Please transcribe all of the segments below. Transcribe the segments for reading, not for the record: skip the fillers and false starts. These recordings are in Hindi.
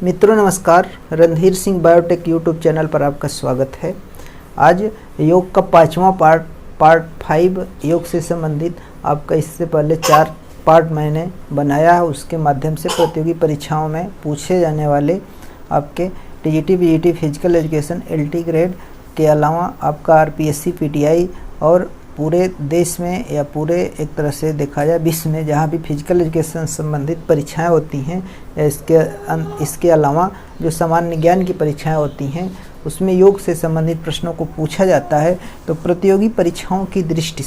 मित्रों नमस्कार, Randhir Singh biotech YouTube channel पर आपका स्वागत है। आज योग का 5वां पार्ट 5 योग से संबंधित आपका इससे पहले 4 पार्ट मैंने बनाया है। उसके माध्यम से प्रतियोगी परीक्षाओं में पूछे जाने वाले आपके TGT PGT physical education LT grade के अलावा आपका आरपीएससी पीटीआई और पूरे देश में या पूरे एक तरह से देखा जाए विश्व में जहाँ भी फिजिकल एजुकेशन संबंधित परीक्षाएं होती हैं या इसके अलावा जो सामान्य ज्ञान की परीक्षाएं होती हैं उसमें योग से संबंधित प्रश्नों को पूछा जाता है। तो प्रतियोगी परीक्षाओं की दृष्टि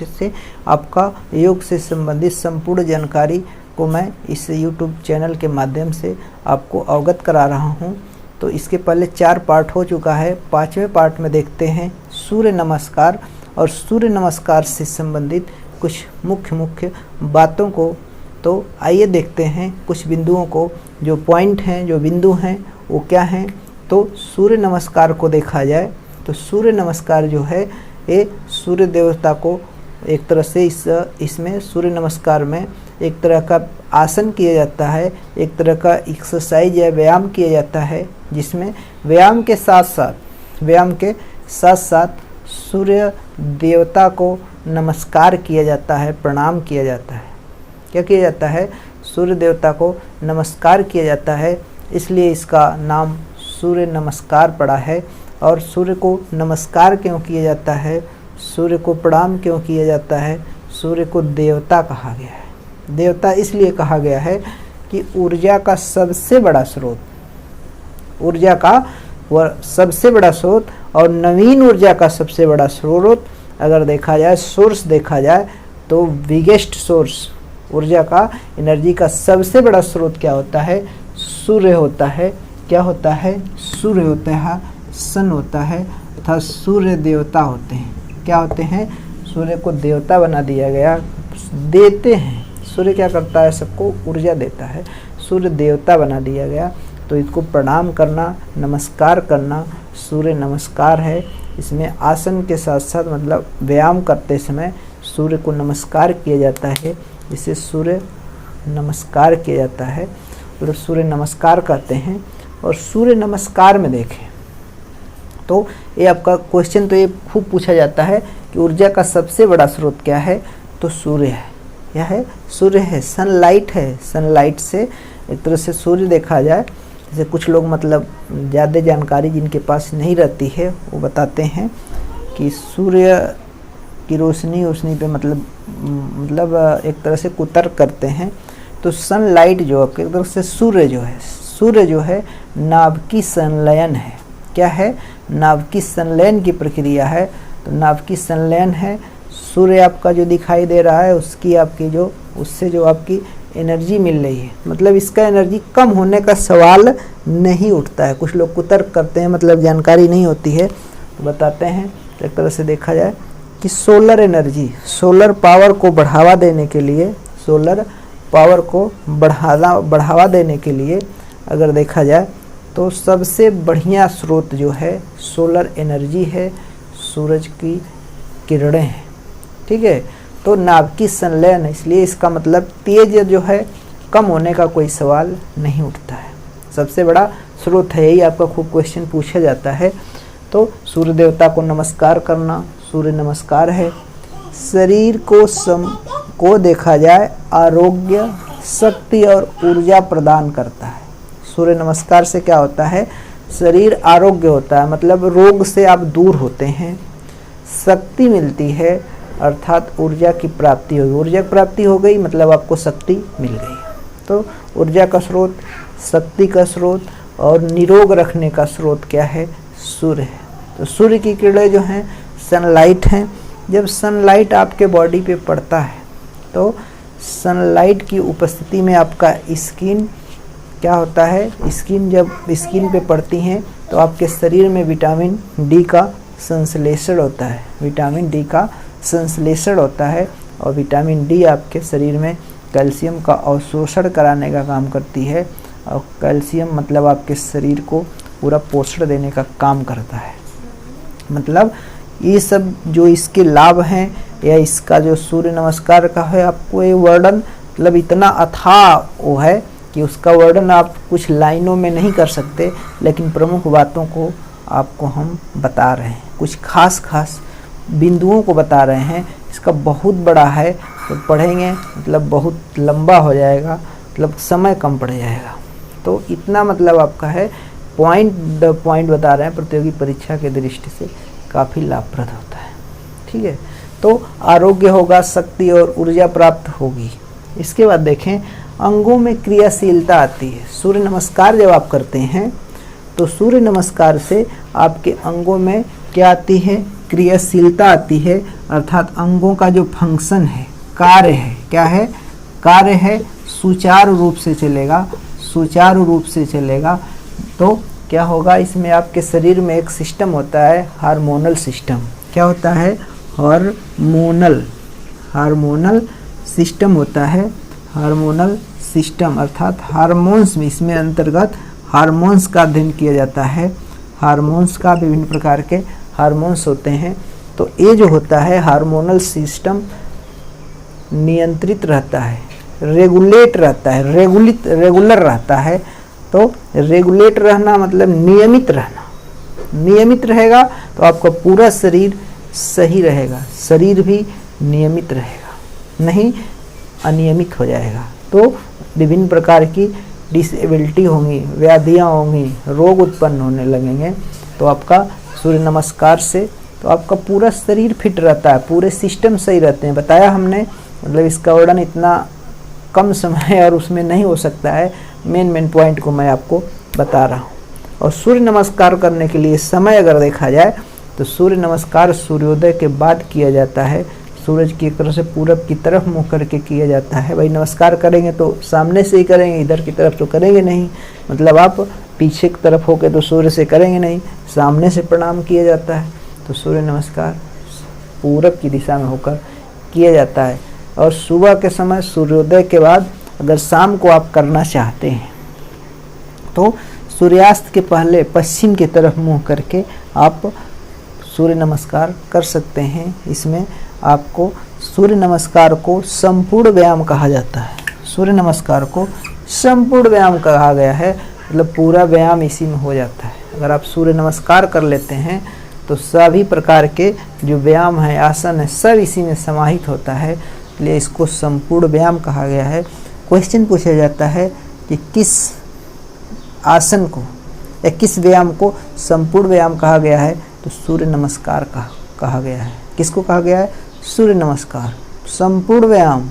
से आपका योग से संबंधित संपूर्ण जानकारी को मैं इस यूट्यूब चैनल के माध्यम से आपको अवगत करा रहा हूँ। तो इसके पहले 4 पार्ट हो चुका है। 5वें पार्ट में देखते हैं सूर्य नमस्कार और सूर्य नमस्कार से संबंधित कुछ मुख्य बातों को। तो आइए देखते हैं कुछ बिंदुओं को, जो पॉइंट हैं, जो बिंदु हैं वो क्या हैं। तो सूर्य नमस्कार को देखा जाए तो सूर्य नमस्कार जो है ये सूर्य देवता को एक तरह से इसमें सूर्य नमस्कार में एक तरह का आसन किया जाता है, एक तरह का एक्सरसाइज या व्यायाम किया जाता है, जिसमें व्यायाम के साथ साथ सूर्य देवता को नमस्कार किया जाता है, प्रणाम किया जाता है। क्या किया जाता है? सूर्य देवता को नमस्कार किया जाता है, इसलिए इसका नाम सूर्य नमस्कार पड़ा है। और सूर्य को नमस्कार क्यों किया जाता है, सूर्य को प्रणाम क्यों किया जाता है? सूर्य को देवता कहा गया है। देवता इसलिए कहा गया है कि ऊर्जा का सबसे बड़ा स्रोत, ऊर्जा का वह सबसे बड़ा स्रोत और नवीन ऊर्जा का सबसे बड़ा स्रोत अगर देखा जाए, सोर्स देखा जाए तो बिगेस्ट सोर्स ऊर्जा का, एनर्जी का सबसे बड़ा स्रोत क्या होता है? सूर्य होता है। क्या होता है? सूर्य होता है, सन होता है तथा सूर्य देवता होते हैं। क्या होते हैं? सूर्य को देवता बना दिया गया, देते हैं। सूर्य क्या करता है? सबको ऊर्जा देता है, सूर्य देवता बना दिया गया। तो इसको प्रणाम करना, नमस्कार करना सूर्य नमस्कार है। इसमें आसन के साथ साथ मतलब व्यायाम करते समय सूर्य को नमस्कार किया जाता है, जिसे सूर्य नमस्कार किया जाता है, मतलब सूर्य नमस्कार करते हैं। और सूर्य नमस्कार में देखें तो ये आपका क्वेश्चन तो ये खूब पूछा जाता है कि ऊर्जा का सबसे बड़ा स्रोत क्या है? तो सूर्य है। क्या है? सूर्य है, सनलाइट है। सनलाइट से एक तरह से सूर्य देखा जाए, जैसे कुछ लोग मतलब ज़्यादा जानकारी जिनके पास नहीं रहती है वो बताते हैं कि सूर्य की रोशनी पे मतलब एक तरह से कुतर्क करते हैं। तो सनलाइट जो एक तरह से सूर्य जो है नाभिकीय संलयन है। क्या है? नाभिकीय संलयन की प्रक्रिया है। तो नाभिकीय संलयन है, सूर्य आपका जो दिखाई दे रहा है उसकी आपकी उससे जो आपकी एनर्जी मिल रही है, मतलब इसका एनर्जी कम होने का सवाल नहीं उठता है। कुछ लोग कुतर्क करते हैं, मतलब जानकारी नहीं होती है तो बताते हैं। एक तरह से देखा जाए कि सोलर एनर्जी, सोलर पावर को बढ़ावा देने के लिए अगर देखा जाए तो सबसे बढ़िया स्रोत जो है सोलर एनर्जी है, सूरज की किरणें हैं। ठीक है, तो नाभिकीय संलयन है, इसलिए इसका मतलब तेज जो है कम होने का कोई सवाल नहीं उठता है, सबसे बड़ा स्रोत है। यही आपका खूब क्वेश्चन पूछा जाता है। तो सूर्य देवता को नमस्कार करना सूर्य नमस्कार है। शरीर को देखा जाए आरोग्य, शक्ति और ऊर्जा प्रदान करता है। सूर्य नमस्कार से क्या होता है? शरीर आरोग्य होता है, मतलब रोग से आप दूर होते हैं। शक्ति मिलती है, अर्थात ऊर्जा की प्राप्ति होगी। ऊर्जा की प्राप्ति हो गई मतलब आपको शक्ति मिल गई। तो ऊर्जा का स्रोत, शक्ति का स्रोत और निरोग रखने का स्रोत क्या है? सूर्य है। तो सूर्य की किरणें जो हैं सनलाइट हैं। जब सनलाइट आपके बॉडी पे पड़ता है तो सनलाइट की उपस्थिति में आपका स्किन क्या होता है? स्किन जब स्किन पे पड़ती हैं तो आपके शरीर में विटामिन डी का संश्लेषण होता है। विटामिन डी का संश्लेषण होता है और विटामिन डी आपके शरीर में कैल्शियम का अवशोषण कराने का काम करती है। और कैल्शियम मतलब आपके शरीर को पूरा पोषण देने का काम करता है। मतलब ये सब जो इसके लाभ हैं या इसका जो सूर्य नमस्कार का है, आपको ये वर्णन मतलब इतना अथाह वो है कि उसका वर्णन आप कुछ लाइनों में नहीं कर सकते, लेकिन प्रमुख बातों को आपको हम बता रहे हैं, कुछ खास बिंदुओं को बता रहे हैं। इसका बहुत बड़ा है तो पढ़ेंगे मतलब बहुत लंबा हो जाएगा, मतलब समय कम पड़ जाएगा। तो इतना मतलब आपका है, पॉइंट बता रहे हैं, प्रतियोगी परीक्षा के दृष्टि से काफ़ी लाभप्रद होता है। ठीक है, तो आरोग्य होगा, शक्ति और ऊर्जा प्राप्त होगी। इसके बाद देखें, अंगों में क्रियाशीलता आती है। सूर्य नमस्कार जब आप करते हैं तो सूर्य नमस्कार से आपके अंगों में क्या आती है? क्रियाशीलता आती है, अर्थात अंगों का जो फंक्शन है, कार्य है, क्या है? कार्य है, सुचारू रूप से चलेगा, सुचारू रूप से चलेगा। तो क्या होगा? इसमें आपके शरीर में एक सिस्टम होता है, हार्मोनल सिस्टम। क्या होता है? हार्मोनल सिस्टम होता है। हार्मोनल सिस्टम अर्थात हार्मोन्स में, इसमें अंतर्गत हार्मोन्स का अध्ययन किया जाता है। हार्मोन्स का विभिन्न प्रकार के हार्मोन्स होते हैं। तो ये जो होता है हार्मोनल सिस्टम नियंत्रित रहता है, रेगुलेट रहता है, रेगुलर रहता है। तो रेगुलेट रहना मतलब नियमित रहना। नियमित रहेगा तो आपका पूरा शरीर सही रहेगा, शरीर भी नियमित रहेगा, नहीं अनियमित हो जाएगा। तो विभिन्न प्रकार की डिसेबिलिटी होंगी, व्याधियाँ होंगी, रोग उत्पन्न होने लगेंगे। तो आपका सूर्य नमस्कार से तो आपका पूरा शरीर फिट रहता है, पूरे सिस्टम सही रहते हैं। बताया हमने, मतलब इसका वर्णन इतना कम समय और उसमें नहीं हो सकता है। मेन पॉइंट को मैं आपको बता रहा हूँ। और सूर्य नमस्कार करने के लिए समय अगर देखा जाए तो सूर्य नमस्कार सूर्योदय के बाद किया जाता है। सूरज की एक तरफ से पूरब की तरफ मुँह करके किया जाता है। भाई नमस्कार करेंगे तो सामने से ही करेंगे, इधर की तरफ तो करेंगे नहीं। मतलब आप पीछे की तरफ होकर तो सूर्य से करेंगे नहीं, सामने से प्रणाम किया जाता है। तो सूर्य नमस्कार पूरब की दिशा में होकर किया जाता है। और सुबह के समय सूर्योदय के बाद अगर शाम को आप करना चाहते हैं तो सूर्यास्त के पहले पश्चिम की तरफ मुँह करके आप सूर्य नमस्कार कर सकते हैं। इसमें आपको सूर्य नमस्कार को संपूर्ण व्यायाम कहा जाता है। सूर्य नमस्कार को संपूर्ण व्यायाम कहा गया है, मतलब पूरा व्यायाम इसी में हो जाता है। अगर आप सूर्य नमस्कार कर लेते हैं तो सभी प्रकार के जो व्यायाम है, आसन है, सब इसी में समाहित होता है, इसलिए इसको संपूर्ण व्यायाम कहा गया है। क्वेश्चन पूछा जाता है कि किस आसन को या किस व्यायाम को संपूर्ण व्यायाम कहा गया है, तो सूर्य नमस्कार कहा गया है। किसको कहा गया है? सूर्य नमस्कार। संपूर्ण व्यायाम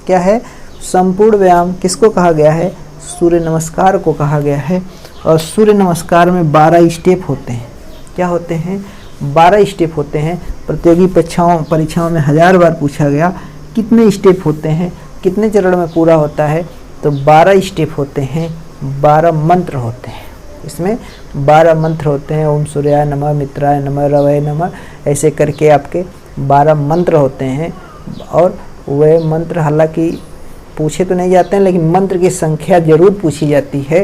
क्या है? संपूर्ण व्यायाम किसको कहा गया है? सूर्य नमस्कार को कहा गया है। और सूर्य नमस्कार में 12 स्टेप होते हैं। क्या होते हैं? 12 स्टेप होते हैं। प्रतियोगी परीक्षाओं में 1000 बार पूछा गया कितने स्टेप होते हैं, कितने चरण में पूरा होता है? तो 12 स्टेप होते हैं, 12 मंत्र होते हैं। इसमें 12 मंत्र होते हैं। ओम सूर्याय नमः, मित्राय नमः, रवये नमः, ऐसे करके आपके 12 मंत्र होते हैं। और वे मंत्र हालांकि पूछे तो नहीं जाते हैं, लेकिन मंत्र की संख्या जरूर पूछी जाती है,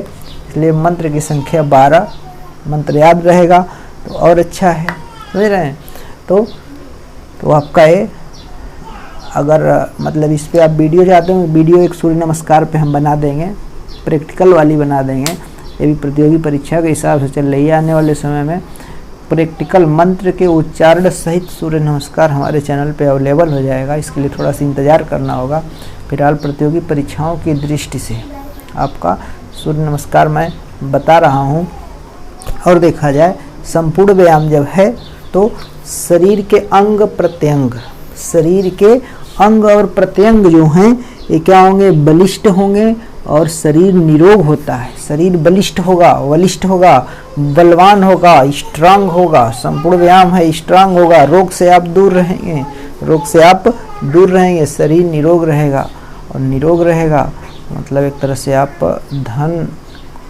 इसलिए मंत्र की संख्या 12 मंत्र याद रहेगा तो और अच्छा है। समझ रहे हैं? तो आपका ये अगर मतलब इस पर आप वीडियो चाहते हो, वीडियो एक सूर्य नमस्कार पे हम बना देंगे, प्रैक्टिकल वाली बना देंगे। ये भी प्रतियोगी परीक्षा के हिसाब से चल रही है। आने वाले समय में प्रैक्टिकल मंत्र के उच्चारण सहित सूर्य नमस्कार हमारे चैनल पे अवेलेबल हो जाएगा। इसके लिए थोड़ा सा इंतज़ार करना होगा। फिलहाल प्रतियोगी परीक्षाओं की दृष्टि से आपका सूर्य नमस्कार मैं बता रहा हूँ। और देखा जाए संपूर्ण व्यायाम जब है तो शरीर के अंग प्रत्यंग, शरीर के अंग और प्रत्यंग जो हैं ये क्या होंगे? बलिष्ठ होंगे और शरीर निरोग होता है। शरीर बलिष्ठ होगा, बलवान होगा, स्ट्रांग होगा। संपूर्ण व्यायाम है, स्ट्रांग होगा। रोग से आप दूर रहेंगे, शरीर निरोग रहेगा। और निरोग रहेगा मतलब एक तरह से आप धन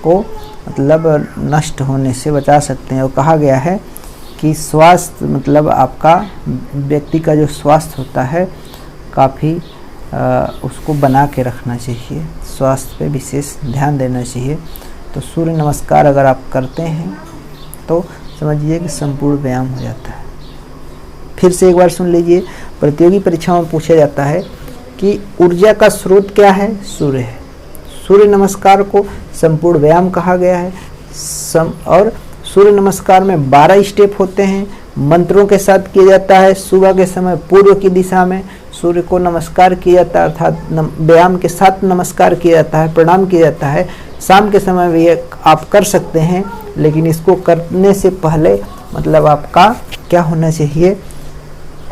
को मतलब नष्ट होने से बचा सकते हैं। और कहा गया है कि स्वास्थ्य मतलब आपका व्यक्ति का जो स्वास्थ्य होता है काफ़ी उसको बना के रखना चाहिए, स्वास्थ्य पे विशेष ध्यान देना चाहिए। तो सूर्य नमस्कार अगर आप करते हैं तो समझिए कि संपूर्ण व्यायाम हो जाता है। फिर से एक बार सुन लीजिए, प्रतियोगी परीक्षाओं में पूछा जाता है कि ऊर्जा का स्रोत क्या है? सूर्य है। सूर्य नमस्कार को संपूर्ण व्यायाम कहा गया है। और सूर्य नमस्कार में 12 स्टेप होते हैं, मंत्रों के साथ किया जाता है। सुबह के समय पूर्व की दिशा में सूर्य को नमस्कार किया जाता है, अर्थात व्यायाम के साथ नमस्कार किया जाता है, प्रणाम किया जाता है। शाम के समय भी आप कर सकते हैं, लेकिन इसको करने से पहले मतलब आपका क्या होना चाहिए,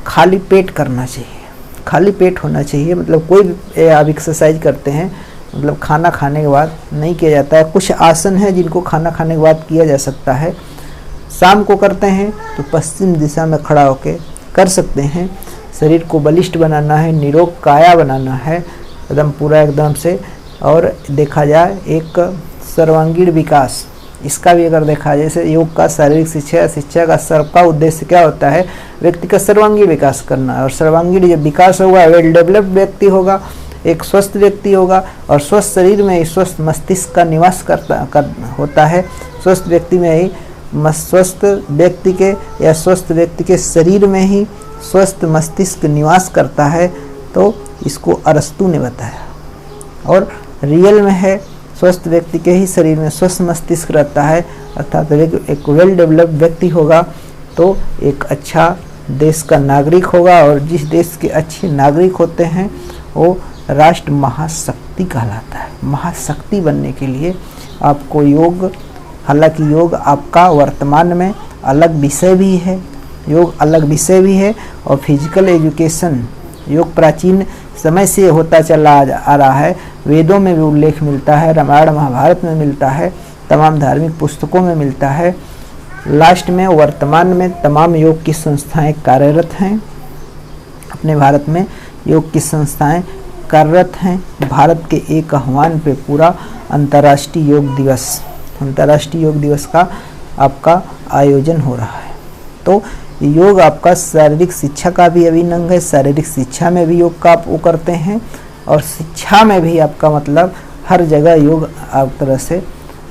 खाली पेट करना चाहिए, खाली पेट होना चाहिए। मतलब कोई भी आप एक्सरसाइज करते हैं मतलब खाना खाने के बाद नहीं किया जाता है। कुछ आसन है जिनको खाना खाने के बाद किया जा सकता है। शाम को करते हैं तो पश्चिम दिशा में खड़ा होकर कर सकते हैं। शरीर को बलिष्ठ बनाना है, निरोग काया बनाना है एकदम पूरा एकदम से। और देखा जाए एक सर्वांगीण विकास, इसका भी अगर देखा जाए, जैसे योग का शारीरिक शिक्षा का सबका उद्देश्य क्या होता है, व्यक्ति का सर्वांगीण विकास करना। और सर्वांगीण जब विकास होगा, वेल डेवलप्ड व्यक्ति होगा, एक स्वस्थ व्यक्ति होगा। और स्वस्थ शरीर में ही स्वस्थ मस्तिष्क का निवास होता है। स्वस्थ व्यक्ति में ही स्वस्थ व्यक्ति के या स्वस्थ व्यक्ति के शरीर में ही स्वस्थ मस्तिष्क निवास करता है। तो इसको अरस्तु ने बताया। और रियल में है स्वस्थ व्यक्ति के ही शरीर में स्वस्थ मस्तिष्क रहता है, अर्थात एक वेल डेवलप्ड व्यक्ति होगा तो एक अच्छा देश का नागरिक होगा। और जिस देश के अच्छे नागरिक होते हैं वो राष्ट्र महाशक्ति कहलाता है। महाशक्ति बनने के लिए आपको योग, हालांकि योग आपका वर्तमान में अलग विषय भी है, योग अलग विषय भी है। और फिजिकल एजुकेशन योग प्राचीन समय से होता चला आ रहा है। वेदों में भी उल्लेख मिलता है, रामायण महाभारत में मिलता है, तमाम धार्मिक पुस्तकों में मिलता है। लास्ट में वर्तमान में तमाम योग की संस्थाएं कार्यरत हैं। अपने भारत में योग की संस्थाएं कार्यरत हैं। भारत के एक आह्वान पे पूरा अंतर्राष्ट्रीय योग दिवस का आपका आयोजन हो रहा है। तो योग आपका शारीरिक शिक्षा का भी अभिन्न अंग है। शारीरिक शिक्षा में भी योग का आप वो करते हैं, और शिक्षा में भी आपका मतलब हर जगह योग आप तरह से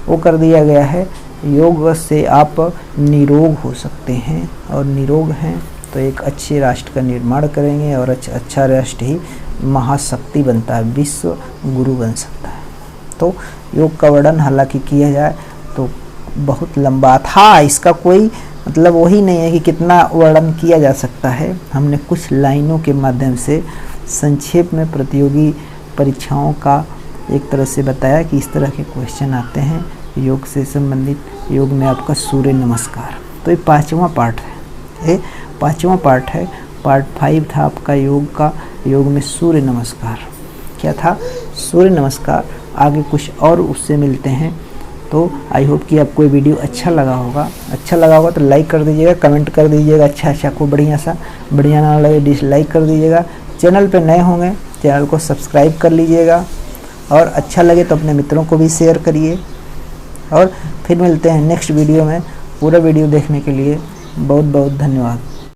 वो कर दिया गया है। योग से आप निरोग हो सकते हैं, और निरोग हैं तो एक अच्छे राष्ट्र का निर्माण करेंगे, और अच्छा राष्ट्र ही महाशक्ति बनता है, विश्व गुरु बन सकता है। तो योग का वर्णन हालांकि किया जाए तो बहुत लंबा था, इसका कोई मतलब वही नहीं है कि कितना वर्णन किया जा सकता है। हमने कुछ लाइनों के माध्यम से संक्षेप में प्रतियोगी परीक्षाओं का एक तरह से बताया कि इस तरह के क्वेश्चन आते हैं योग से संबंधित। योग में आपका सूर्य नमस्कार, तो ये 5वां पार्ट है, ये 5वां पार्ट है। पार्ट 5 था आपका योग का, योग में सूर्य नमस्कार क्या था, सूर्य नमस्कार। आगे कुछ और उससे मिलते हैं। तो आई होप कि आपको ये वीडियो अच्छा लगा होगा तो लाइक कर दीजिएगा, कमेंट कर दीजिएगा अच्छा को बढ़िया ना लगे डिसलाइक कर दीजिएगा। चैनल पे नए होंगे चैनल को सब्सक्राइब कर लीजिएगा, और अच्छा लगे तो अपने मित्रों को भी शेयर करिए। और फिर मिलते हैं नेक्स्ट वीडियो में। पूरा वीडियो देखने के लिए बहुत बहुत धन्यवाद।